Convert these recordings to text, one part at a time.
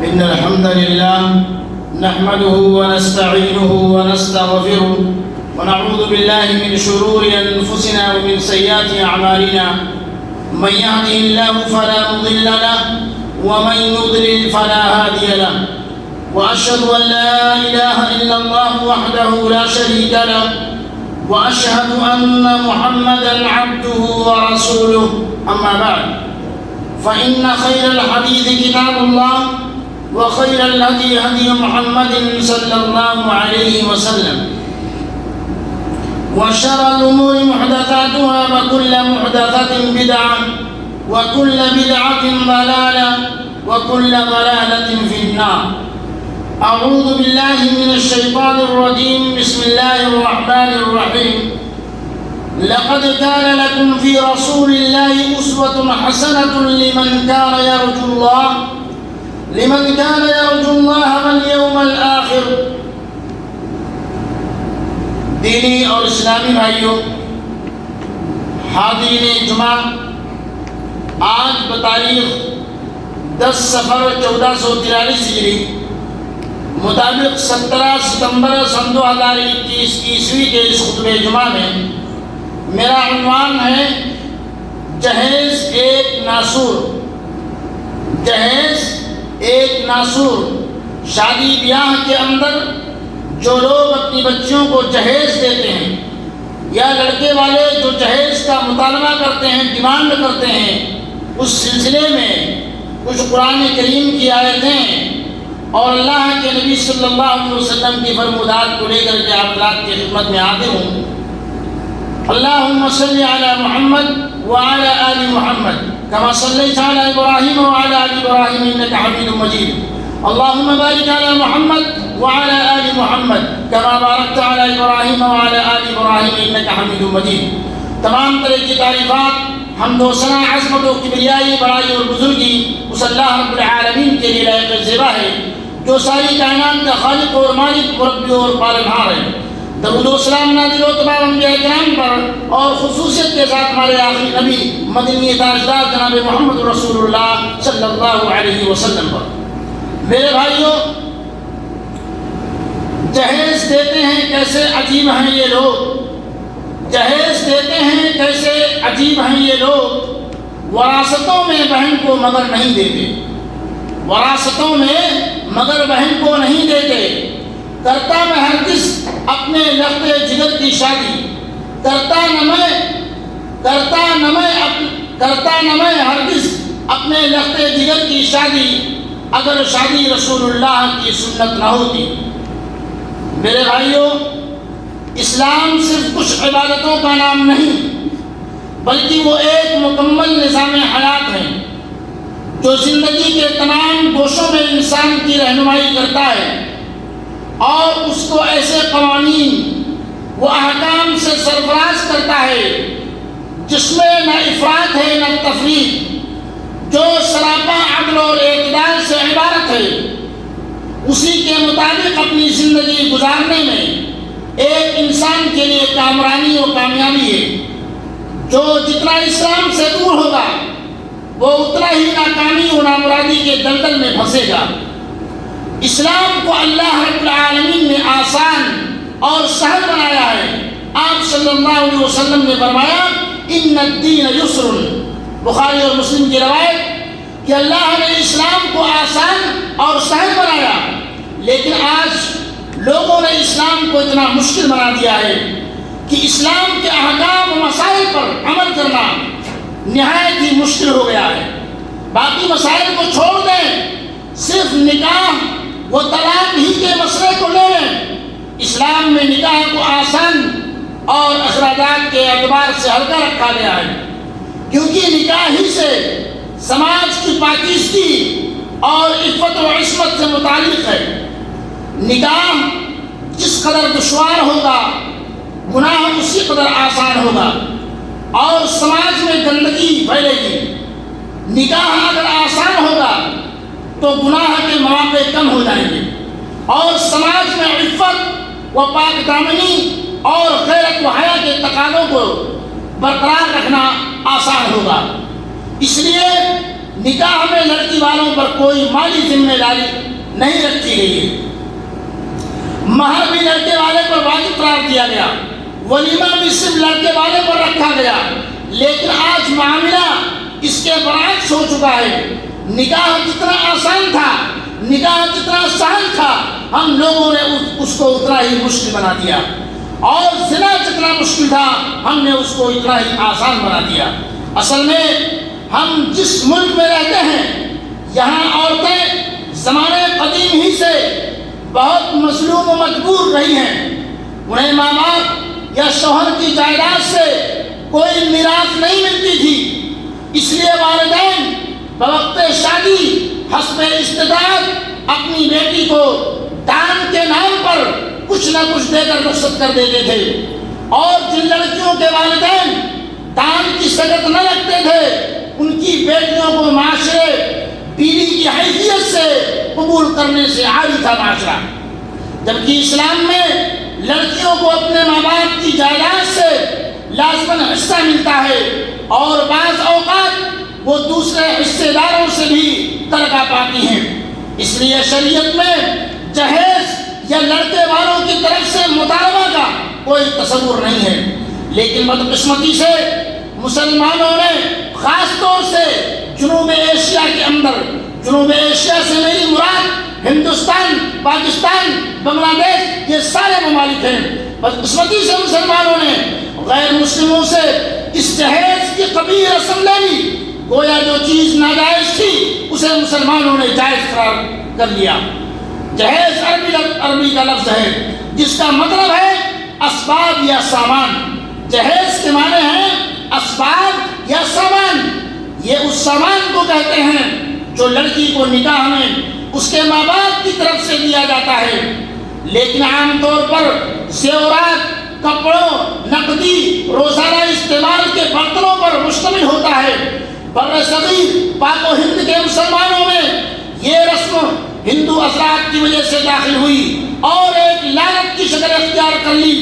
إن الحمد لله نحمده ونستعينه ونستغفره ونعوذ بالله من شرور أنفسنا ومن سيئات أعمالنا. من يهده الله فلا مضل له ومن يضلل فلا هادي له. وأشهد أن لا إله إلا الله وحده لا شريك له وأشهد أن محمدًا عبده ورسوله. أما بعد، فإن خير الحديث كتاب الله وخير الهدي هدي محمد صلى الله عليه وسلم وشر الأمور محدثاتها وكل محدثة بدعة وكل بدعة ضلالة وكل ضلالة في النار. أعوذ بالله من الشيطان الرجيم. بسم الله الرحمن الرحيم. لقد كان لكم في رسول الله أسوة حسنة لمن كان يرجو الله واليوم الآخر. دینی اور اسلامی بھائیوں، حاضرین جمعہ، آج بتاریخ 10 صفر 1443 ہجری مطابق 17 ستمبر سن 2021 عیسوی کے اس خطبہ جمعہ میں میرا عنوان ہے جہیز ایک ناسور. جہیز ایک ناسور. شادی بیاہ کے اندر جو لوگ اپنی بچیوں کو جہیز دیتے ہیں یا لڑکے والے جو جہیز کا مطالبہ کرتے ہیں، ڈیمانڈ کرتے ہیں، اس سلسلے میں کچھ قرآن کریم کی آیتیں اور اللہ کے نبی صلی اللہ علیہ وسلم کی فرمودات کو لے کر کے آپ حضرات کی خدمت میں حاضر ہوں. اللہم صلی علی محمد وعلی آل محمد کما صلیت علی ابراہیم وعلی آل ابراہیم انک حمید مجید. اللہم بارک علی محمد وعلی آل محمد کما بارکت علی ابراہیم وعلی آل ابراہیم انک حمید مجید. تمام طرح کی تعریفات، حمد و ثنا، عظمت و کبریائی، بڑائی اور بزرگی اس اللہ رب العالمین کے لیے لائق زیبا ہے جو ساری کائنات کا خالق اور مالک، مربی اور پالنہار ہے. درود و سلام نازل ہو تمام انبیاء کرام پر اور خصوصیت کے ساتھ ہمارے آخری نبی مدنی تاجدار جناب محمد رسول اللہ صلی اللہ علیہ وسلم پر. میرے بھائیوں، جہیز دیتے ہیں کیسے عجیب ہیں یہ لوگ. جہیز دیتے ہیں کیسے عجیب ہیں یہ لوگ. وراثتوں میں بہن کو مگر نہیں دیتے. وراثتوں میں مگر بہن کو نہیں دیتے. کرتا میں ہرگز اپنے لخت جگر کی شادی. کرتا نہ میں ہرگز اپنے لخت جگر کی شادی اگر شادی رسول اللہ کی سنت نہ ہوتی. میرے بھائیوں، اسلام صرف کچھ عبادتوں کا نام نہیں بلکہ وہ ایک مکمل نظام حیات ہے جو زندگی کے تمام گوشوں میں انسان کی رہنمائی کرتا ہے اور اس کو ایسے قوانین و احکام سے سرفراز کرتا ہے جس میں نہ افراط ہے نہ تفریط، جو سراپا عدل اور اعتدال سے عبارت ہے. اسی کے مطابق اپنی زندگی گزارنے میں ایک انسان کے لیے کامرانی و کامیابی ہے. جو جتنا اسلام سے دور ہوگا وہ اتنا ہی ناکامی و نامرادی کے دلدل میں پھنسے گا. اسلام کو اللہ رب العالمین نے آسان اور سہل بنایا ہے. آپ صلی اللہ علیہ وسلم نے فرمایا ان الدین یسر. بخاری اور مسلم کی روایت کہ اللہ نے اسلام کو آسان اور سہل بنایا، لیکن آج لوگوں نے اسلام کو اتنا مشکل بنا دیا ہے کہ اسلام کے احکام و مسائل پر عمل کرنا نہایت ہی مشکل ہو گیا ہے. باقی مسائل کو چھوڑ دیں، صرف نکاح و طلاق ہی کے مسئلے کو لے لیں. اسلام میں نکاح کو آسان اور اخراجات کے اعتبار سے ہلکا رکھا گیا ہے، کیونکہ نکاح ہی سے سماج کی پاکیزگی اور عفت و عصمت سے متعلق ہے. نکاح جس قدر دشوار ہوگا گناہ اسی قدر آسان ہوگا اور سماج میں گندگی پھیلے گی. نکاح اگر آسان ہوگا تو گناہ کے مواقع کم ہو جائیں گے اور سماج میں عفت و پاک دامنی اور غیرت و حیا کے تقاضوں کو برقرار رکھنا آسان ہوگا. اس لیے نکاح میں لڑکی والوں پر کوئی مالی ذمہ داری نہیں رکھی گئی ہے۔ مہر بھی لڑکے والے پر واجب قرار دیا گیا، ولیمہ بھی صرف لڑکے والے پر رکھا گیا۔ لیکن آج معاملہ اس کے برعکس ہو چکا ہے۔ نکاح جتنا آسان تھا، نکاح جتنا سہل تھا، ہم لوگوں نے اس کو اتنا ہی مشکل بنا دیا، اور زنا جتنا مشکل تھا ہم نے اس کو اتنا ہی آسان بنا دیا۔ اصل میں ہم جس ملک میں رہتے ہیں، یہاں عورتیں زمانے قدیم ہی سے بہت مظلوم و مجبور رہی ہیں۔ انہیں ماں باپ یا شوہر کی جائیداد سے کوئی میراث نہیں ملتی تھی، اس لیے والدین بوقت شادی حسب استطاعت اپنی بیٹی کو دان کے نام پر کچھ نہ کچھ دے کر رخصت کر دیتے تھے، اور جن لڑکیوں کے والدین دان کی سگت نہ رکھتے تھے ان کی بیٹیوں کو معاشرے بیوی کی حیثیت سے قبول کرنے سے عاری تھا معاشرہ۔ جبکہ اسلام میں لڑکیوں کو اپنے ماں باپ کی جائیداد سے لازماً حصہ ملتا ہے، اور بعض اوقات وہ دوسرے حصے داروں سے بھی ترکہ پاتی ہیں۔ اس لیے شریعت میں جہیز یا لڑکے والوں کی طرف سے مطالبہ کا کوئی تصور نہیں ہے۔ لیکن بدقسمتی سے مسلمانوں نے خاص طور سے جنوب ایشیا کے اندر، جنوب ایشیا سے میری مراد ہندوستان، پاکستان، بنگلہ دیش، یہ سارے ممالک ہیں، بدقسمتی سے مسلمانوں نے غیر مسلموں سے اس جہیز کی قبیح رسم لے لی۔ گویا جو چیز ناجائز تھی اسے مسلمانوں نے جائز قرار کر لیا۔ جہیز عربی کا لفظ ہے جس کا مطلب ہے اسباب یا سامان۔ جہیز کے معنی ہیں اسباب یا سامان۔ یہ اس سامان کو کہتے ہیں جو لڑکی کو نکاح میں اس کے ماں باپ کی طرف سے دیا جاتا ہے، لیکن عام طور پر زیورات، کپڑوں، نقدی، روزانہ استعمال کے برتنوں پر مشتمل ہوتا ہے۔ بر صغیر پاک و ہند کے مسلمانوں میں یہ رسم ہندو اثرات کی وجہ سے داخل ہوئی اور ایک لعنت کی شکل اختیار کر لی۔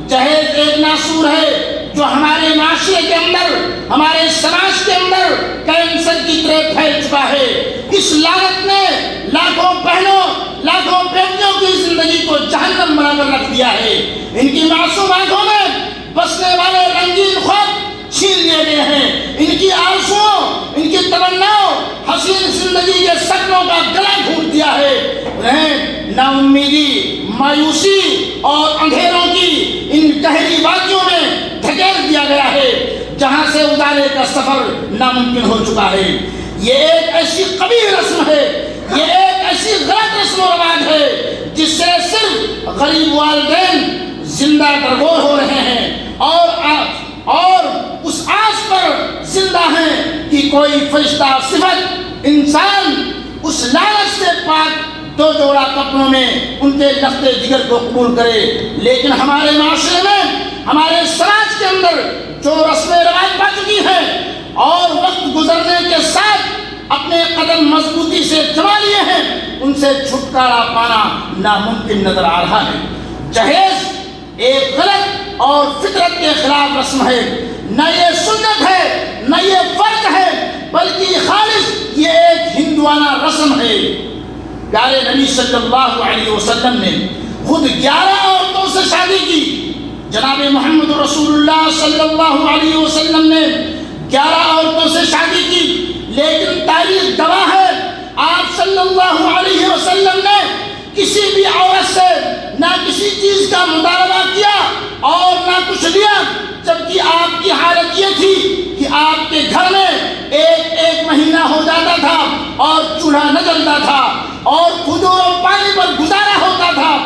جہیز ایک ناسور ہے جو ہمارے معاشرے کے اندر، ہمارے سماج کے اندر کینسر کی طرح پھیل چکا ہے۔ اس لعنت نے لاکھوں بہنوں، لاکھوں بیٹیوں کی زندگی کو جہنم بنا کر رکھ دیا ہے۔ ان کی معصوم آنکھوں میں بسنے والے رنگین خواب چھین لیے گئے ہیں، ان کی آرزوؤں، ان کی تمناؤں، حسین زندگی کے سپنوں کا گلا گھونٹ دیا ہے۔ انہیں نا امیدی، مایوسی اور اندھیروں کی ان گہری وادیوں میں دھکیل دیا گیا ہے جہاں سے اتارے کا سفر ناممکن ہو چکا ہے۔ یہ ایک ایسی قبیح رسم ہے، یہ ایک ایسی غلط رسم و رواج ہے جس سے صرف غریب والدین زندہ درگور ہو رہے ہیں اور اس آس پر زندہ ہیں کہ کوئی فرشتہ صفت انسان اس لعنت سے پاک دو جوڑا کپڑوں میں ان کے لختے جگر کو قبول کرے۔ لیکن ہمارے معاشرے میں، ہمارے سماج کے اندر جو رسم رواج پا چکی ہے اور وقت گزرنے کے ساتھ اپنے قدم مضبوطی سے جما لیے ہیں، ان سے چھٹکارا پانا ناممکن نظر آ رہا ہے۔ جہیز ایک غلط اور فطرت کے خلاف رسم ہے، نہ یہ سنت ہے نہ یہ فرض ہے، بلکہ خالص یہ ایک ہندوانہ رسم ہے۔ پیارے نبی صلی اللہ علیہ وسلم نے خود 11 عورتوں سے شادی کی۔ جناب محمد رسول اللہ صلی اللہ علیہ وسلم نے 11 عورتوں سے شادی کی، لیکن تاریخ گواہ ہے آپ صلی اللہ علیہ وسلم نے کسی بھی عورت سے نہ کسی چیز کا مطالبہ کیا اور نہ کچھ لیا، جبکہ آپ کی حالت یہ تھی کہ آپ کے گھر میں ایک مہینہ ہو جاتا تھا اور چولہا نہ جلتا تھا اور کھجور اور پانی پر گزارا ہوتا تھا۔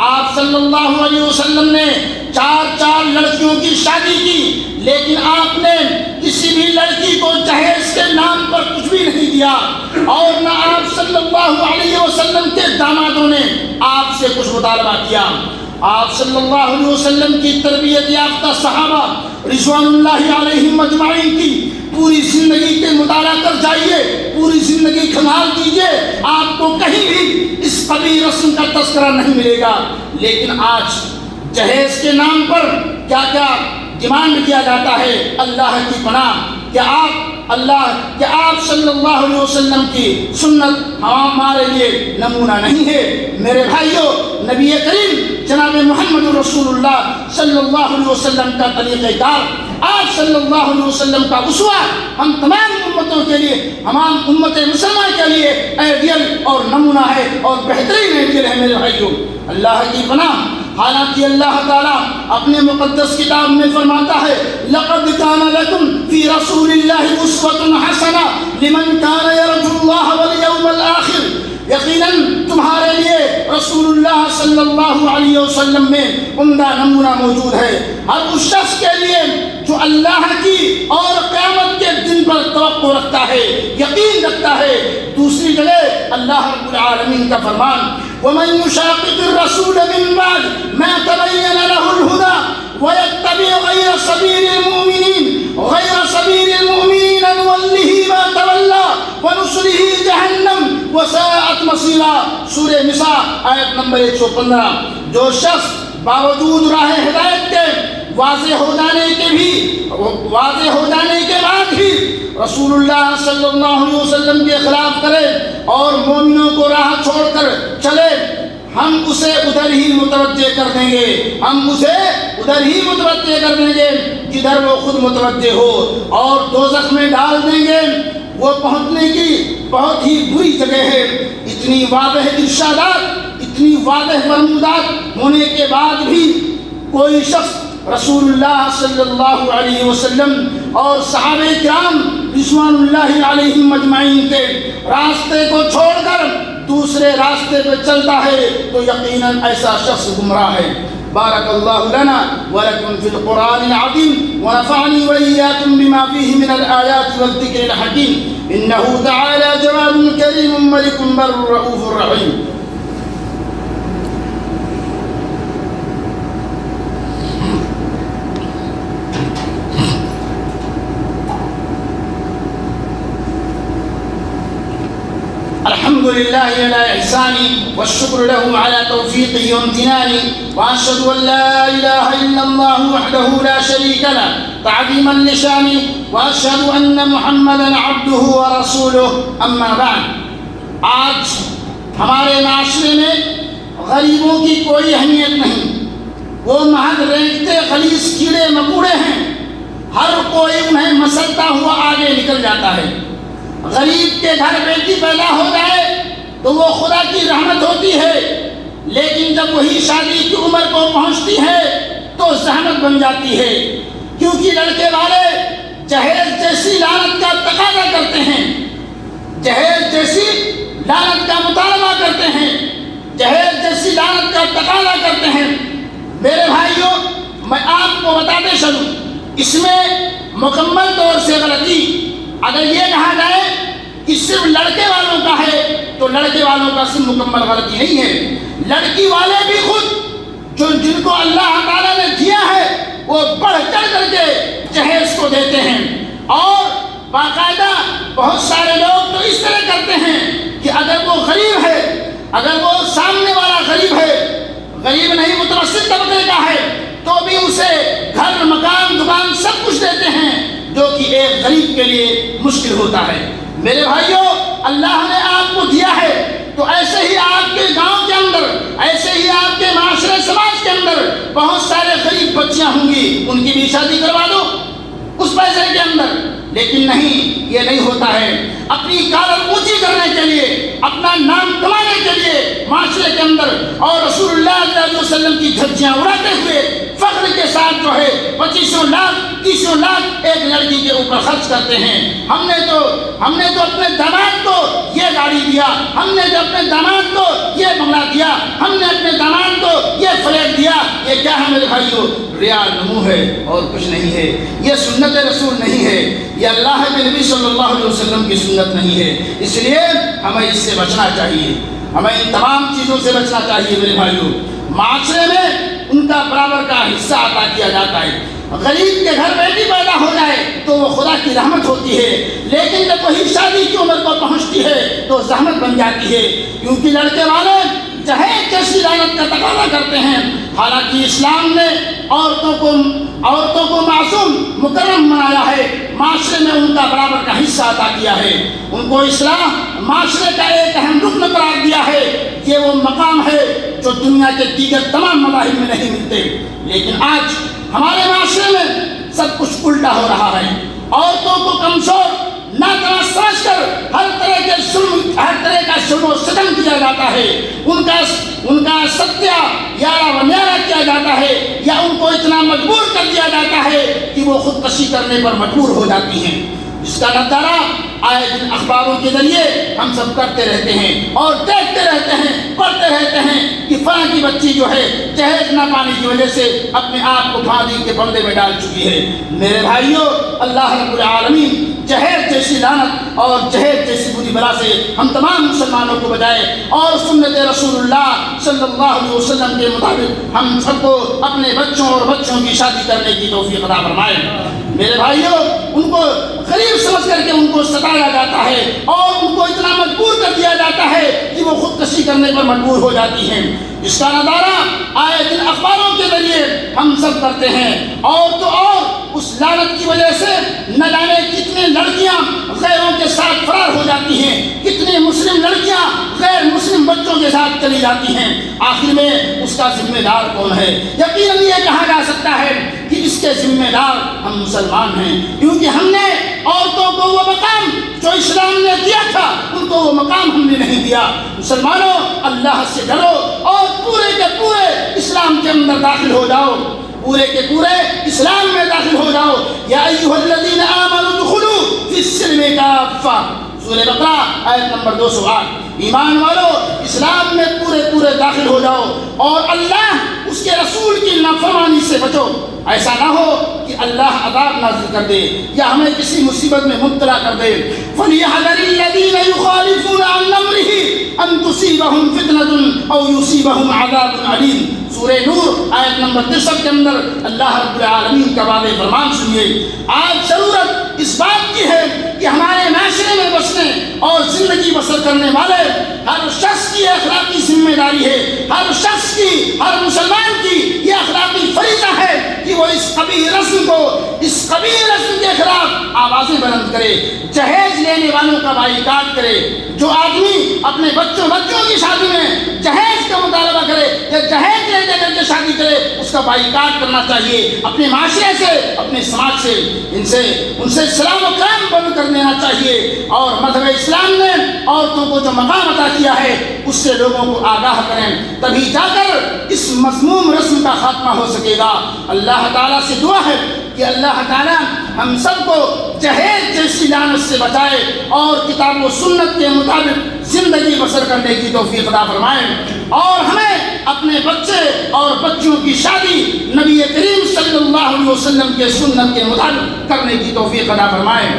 آپ صلی اللہ علیہ وسلم نے 4 لڑکیوں کی شادی کی، لیکن آپ نے کسی بھی لڑکی کو جہیز کے نام پر کچھ بھی نہیں دیا، اور نہ آپ صلی اللہ علیہ وسلم کے دامادوں نے آپ سے کچھ مطالبہ کیا۔ آپ صلی اللہ علیہ وسلم کی تربیت یافتہ صحابہ رضوان اللہ علیہم اجمعین کی پوری زندگی کے مطالعہ کر جائیے، پوری زندگی کھنگال دیجیے، آپ کو کہیں بھی اس قبیح رسم کا تذکرہ نہیں ملے گا۔ لیکن آج جہیز کے نام پر کیا کیا ڈیمانڈ کیا جاتا ہے، اللہ کی پناہ! کیا آپ اللہ کہ آپ صلی اللہ علیہ وسلم کی سنت ہمارے لیے نمونہ نہیں ہے۔ میرے بھائیوں، نبی کریم جناب محمد رسول اللہ صلی اللہ علیہ وسلم کا طریقہ کار، آپ صلی اللہ علیہ وسلم کا اسوہ ہم تمام امتوں کے لیے، تمام امت مسلمہ کے لیے آئیڈیل اور نمونہ ہے اور بہترین آئیڈیل ہے۔ میرے بھائیوں، اللہ کی پناہ، حالانکہ اللہ تعالیٰ اپنے مقدس کتاب میں فرماتا ہے لَقَدْ كَانَ لَكُمْ فِي رَسُولِ اللَّهِ أُسْوَةٌ حَسَنَةٌ لِمَنْ كَانَ يَرْجُو اللَّهَ وَالْيَوْمَ الْآخِرَ۔ یقیناً تمہارے لیے رسول اللہ صلی اللہ علیہ وسلم میں عمدہ نمونہ موجود ہے، ہر اس شخص کے لیے جو اللہ کی اور قیامت کے دن پر توقع رکھتا ہے، یقین رکھتا ہے۔ دوسری جگہ اللہ رب العالمین کا فرمان وَمَن يُشَاقِقِ الرَّسُولَ مِن بَعْدِ مَا تَبَيَّنَ لَهُ الْهُدَىٰ وَيَتَّبِعْ غَيْرَ سَبِيلِ الْمُؤْمِنِينَ نُوَلِّهِ مَا تَوَلَّىٰ وَنُصْلِهِ جَهَنَّمَ وَسَاءَتْ مَصِيرًا۔ سورہ نساء آیت نمبر 115۔ جو شخص باوجود راہ ہدایت کے واضح ہو جانے کے بعد بھی رسول اللہ صلی اللہ علیہ وسلم کے خلاف کرے اور مومنوں کو راہ چھوڑ کر چلے، ہم اسے ادھر ہی متوجہ کر دیں گے، ہم اسے ادھر ہی متوجہ کر دیں گے جدھر وہ خود متوجہ ہو، اور دوزخ میں ڈال دیں گے۔ وہ پہنچنے کی بہت ہی بری جگہ ہے۔ اتنی واضح ارشادات، اتنی واضح فرمودات ہونے کے بعد بھی کوئی شخص رسول اللہ صلی اللہ علیہ وسلم اور صحابہ کرام رضوان اللہ علیہم اجمعین کے راستے کو چھوڑ کر دوسرے راستے پہ چلتا ہے تو یقیناً ایسا شخص گمراہ ہے۔ بارک اللہ لنا ولکم فی القرآن العظیم ونفعنی وإیاکم بما فیہ من الآیات والذکر الحکیم انہ تعالی جواد کریم ملک بر رؤوف الرحیم۔ الحمد لله على إحسانه والشكر له على توفيقه وامتنانه وأشهد أن لا إله إلا الله وحده لا شريك له تعظيما لشانه وأشهد أن محمدا عبده ورسوله أما بعد۔ آج ہمارے معاشرے میں غریبوں کی کوئی اہمیت نہیں، وہ محض رینگتے خلیص کیڑے مکوڑے ہیں، ہر کوئی انہیں مسلتا ہوا آگے نکل جاتا ہے۔ غریب کے گھر بیٹی پیدا ہو جائے تو وہ خدا کی رحمت ہوتی ہے، لیکن جب وہی شادی کی عمر کو پہنچتی ہے تو زحمت بن جاتی ہے، کیونکہ لڑکے والے جہیز جیسی لعنت کا تقاضا کرتے ہیں، جہیز جیسی لعنت کا مطالبہ کرتے ہیں، جہیز جیسی لعنت کا تقاضا کرتے ہیں۔ میرے بھائیوں، میں آپ کو بتاتے چلوں، اس میں مکمل طور سے غلطی اگر یہ کہا جائے کہ صرف لڑکے والوں کا ہے تو لڑکے والوں کا صرف مکمل غلطی نہیں ہے، لڑکی والے بھی خود جن کو اللہ تعالیٰ نے دیا ہے وہ بڑھ چڑھ کر کے جہیز کو دیتے ہیں، اور باقاعدہ بہت سارے لوگ تو اس طرح کرتے ہیں کہ اگر وہ غریب ہے، اگر وہ سامنے والا غریب ہے، غریب نہیں متوسط طبقے کا ہے، تو بھی اسے گھر مکان دکان سب کچھ دیتے ہیں، جو کہ ایک غریب کے لیے مشکل ہوتا ہے۔ میرے بھائیوں، اللہ نے آپ کو دیا ہے تو ایسے ہی آپ کے گاؤں کے اندر، ایسے ہی آپ کے معاشرے سماج کے اندر بہت سارے غریب بچیاں ہوں گی، ان کی بھی شادی کروا دو اس پیسے کے اندر۔ لیکن نہیں، یہ نہیں ہوتا ہے۔ اپنی کالر اونچی کرنے کے لیے، اپنا نام کمانے کے لیے معاشرے کے اندر اور رسول اللہ صلی اللہ علیہ وسلم کی دھجیاں اڑاتے ہوئے فخر کے ساتھ جو ہے 25 لاکھ 30 لاکھ ایک لڑکی کے اوپر خرچ کرتے ہیں۔ ہم نے تو اپنے داماد کو یہ گاڑی دیا، ہم نے تو اپنے داماد کو یہ بنگلہ دیا، ہم نے اپنے داماد کو یہ فلیٹ دیا۔ یہ کیا ہے میرے بھائیوں؟ ریا نمو ہے اور کچھ نہیں ہے۔ یہ سنت رسول نہیں ہے، یہ اللہ کے نبی صلی اللہ علیہ وسلم کی سنت نہیں ہے۔ اس لیے ہمیں اس سے بچنا چاہیے، ہمیں ان تمام چیزوں سے بچنا چاہیے۔ میرے بھائیوں، معاشرے میں ان کا برابر کا حصہ عطا کیا جاتا ہے۔ غریب کے گھر بیٹی پیدا ہو جائے تو وہ خدا کی رحمت ہوتی ہے، لیکن جب وہی شادی کی عمر کو پہنچتی ہے تو زحمت بن جاتی ہے، کیونکہ لڑکے والے جہیز جیسی لعنت کا تقاضا کرتے ہیں۔ حالانکہ اسلام نے عورتوں کو معصوم مکرم بنایا ہے، معاشرے میں ان کا برابر کا حصہ عطا کیا ہے، ان کو اصلاح معاشرے کا ایک اہم رکن قرار دیا ہے۔ یہ وہ مقام ہے جو دنیا کے دیگر تمام مذاہب میں نہیں ملتے۔ لیکن آج ہمارے معاشرے میں سب کچھ الٹا ہو رہا ہے۔ عورتوں کو کمزور ناتواں سمجھ کر ہر طرح کا ظلم و ستم کیا جاتا ہے، ان کا ستیہ یارہ و نیارہ کیا جاتا ہے، یا ان کو اتنا مجبور کر دیا جاتا ہے کہ وہ خودکشی کرنے پر مجبور ہو جاتی ہیں، جس کا نظارہ آئے دن اخباروں کے ذریعے ہم سب کرتے رہتے ہیں اور دیکھتے رہتے ہیں، پڑھتے رہتے ہیں کہ فلاں کی بچی جو ہے جہیز نہ پانے کی وجہ سے اپنے آپ کو پھانسی کے پردے میں ڈال چکی ہے۔ میرے بھائیوں، اللہ رب العالمین جہیز جیسی لعنت اور جہیز جیسی بری بلا سے ہم تمام مسلمانوں کو بچائے، اور سنت رسول اللہ صلی اللہ علیہ وسلم کے مطابق ہم سب کو اپنے بچوں اور بچوں کی شادی کرنے کی توفیق عطا فرمائے۔ میرے بھائیوں، ان کو غریب سمجھ کر کے ان کو ستایا جاتا ہے اور ان کو اتنا مجبور کر دیا جاتا ہے کہ وہ خودکشی کرنے پر مجبور ہو جاتی ہیں، جس کا نظارہ آئے دن اخباروں کے ذریعے ہم سب کرتے ہیں۔ اور تو اور اس لعنت کی وجہ سے نہ جانے کتنی لڑکیاں غیروں کے ساتھ فرار ہو جاتی ہیں، کتنی مسلم لڑکیاں غیر مسلم بچوں کے ساتھ چلی جاتی ہیں۔ آخر میں اس کا ذمہ دار کون ہے؟ یقیناً یہ کہا جا سکتا ہے کہ اس کے ذمہ دار ہم مسلمان ہیں، کیونکہ ہم نے عورتوں کو وہ مقام جو اسلام نے دیا تھا ان کو وہ مقام ہم نے نہیں دیا۔ مسلمانوں، اللہ سے ڈرو اور پورے کے پورے اسلام کے اندر داخل ہو جاؤ، پورے کے پورے اسلام میں داخل ہو جاؤ۔ یا ایھا الذین آمنوا ادخلوا فی السلم کافہ، سورہ بقرہ آیت نمبر 208۔ ایمان والو، اسلام میں پورے داخل ہو جاؤ اور اللہ اس کے رسول کی نافرمانی سے بچو۔ ایسا نہ ہو کہ اللہ عذاب نازل کر دے یا ہمیں کسی مصیبت میں مبتلا کر دے۔ فَلْيَحْذَرِ الَّذِينَ يُخَالِفُونَ عَن أَمْرِهِ أَن تُصِيبَهُمْ فِتْنَةٌ أَوْ يُصِيبَهُمْ عَذَابٌ أَلِيمٌ۔ سورہ نور آیت نمبر 63 کے اندر اللہ رب العالمین کا واضح فرمان سنیے۔ آج ضرورت اس بات کی ہے کہ ہمارے معاشرے میں بسنے اور زندگی بسر کرنے والے ہر شخص کی اخلاقی ذمہ داری ہے، ہر شخص کی، ہر مسلمان کی یہ اخلاقی فریضہ ہے کہ وہ اس قبیح رسم کے خلاف آوازیں بلند کرے، جہیز لینے والوں کا بائیکاٹ کرے۔ جو آدمی اپنے بچوں کی شادی میں جہیز کا مطالبہ کرے یا جہیز لے دے کر کے شادی کرے، اس کا بائیکاٹ کرنا چاہیے۔ اپنے معاشرے سے، اپنے سماج سے ان سے سلام و کرام بند کر دینا چاہیے۔ اور مذہب اسلام نے عورتوں کو جو مقام عطا کیا ہے اس سے لوگوں کو آگاہ کریں، تبھی جا کر اس مذموم رسم کا خاتمہ ہو سکے گا۔ اللہ تعالیٰ سے دعا ہے کہ اللہ تعالیٰ ہم سب کو جہیز جیسی لعنت سے بچائے اور کتاب و سنت کے مطابق زندگی بسر کرنے کی توفیق عطا فرمائے، اور ہمیں اپنے بچے اور بچوں کی شادی نبی کریم صلی اللہ علیہ وسلم کے سنت کے مطابق کرنے کی توفیق عطا فرمائے۔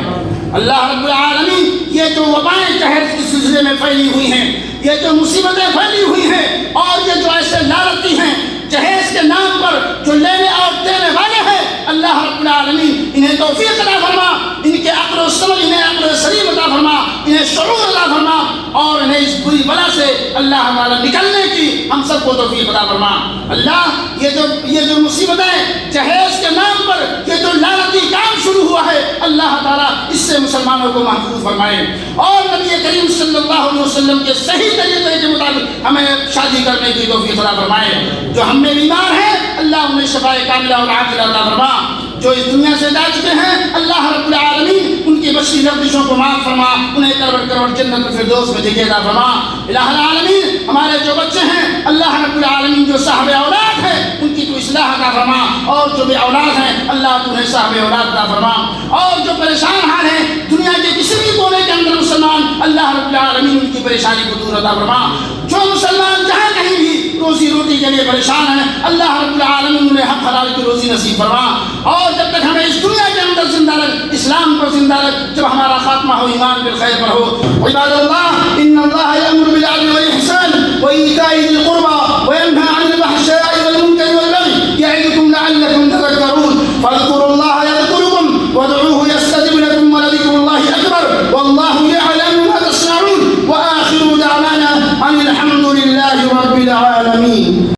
اللہ رب العالمین یہ جو وبائیں جہیز کے سلسلے میں پھیلی ہوئی ہیں، یہ جو مصیبتیں پھیلی ہوئی ہیں، اور یہ جو ایسے لعنتی ہیں جہیز کے نام پر جو لینے اور دینے والے ہیں، اللہ رب العالمین انہیں توفیق عطا فرما، ان کے عقل و سمجھ، انہیں عقل و سلیم عطا فرما، انہیں شعور عطا فرما، اور انہیں اس بری بلا سے اللہ تعالیٰ نکلنے کی ہم سب کو توفیق عطا فرما۔ اللہ یہ جو مصیبتیں جہیز کے نام پر یہ جو لعنتی کام شروع ہوا ہے، اللہ تعالیٰ اس سے مسلمانوں کو محفوظ فرمائے، اور نبی کریم صلی اللہ علیہ وسلم کے صحیح طریقے کے مطابق ہمیں شادی کرنے کی توفیق عطا فرمائے۔ جو ہم میں بیمار ہیں اللہ انہیں شفاء کاملہ اور عاجلہ عطا فرما، جو اس دنیا سے جا چکے ہیں اللہ رب العالمین ان کی بچی لغزشوں کو معاف فرما، انہیں کروڑ جنت الفردوس میں جگہ عطا فرما۔ الہ العالمین ہمارے جو بچے ہیں اللہ رب العالمین جو صاحب اولاد ہیں ان کی تو اصلاح عطا فرما، اور جو بے اولاد ہیں اللہ تو انہیں صاحب اولاد عطا فرما، اور جو پریشان حال ہیں دنیا کے کسی بھی کونے کے اندر مسلمان اللہ رب العالمین ان کی پریشانی کو دور عطا فرما۔ جو مسلمان جہاں کہیں بھی روزی روٹی کے لیے پریشان ہیں اللہ رب العالمین انہیں حق حلال کی روزی نصیب فرما، اور جب تک ہمیں اس دنیا کے اندر زندہ رکھ، اسلام پر زندہ رکھ، جب ہمارا خاتمہ ہو ایمان بالخیر پر ہو۔ عباد اللہ ان اللہ یأمر بالعدل والإحسان وإيتاء ذی القربى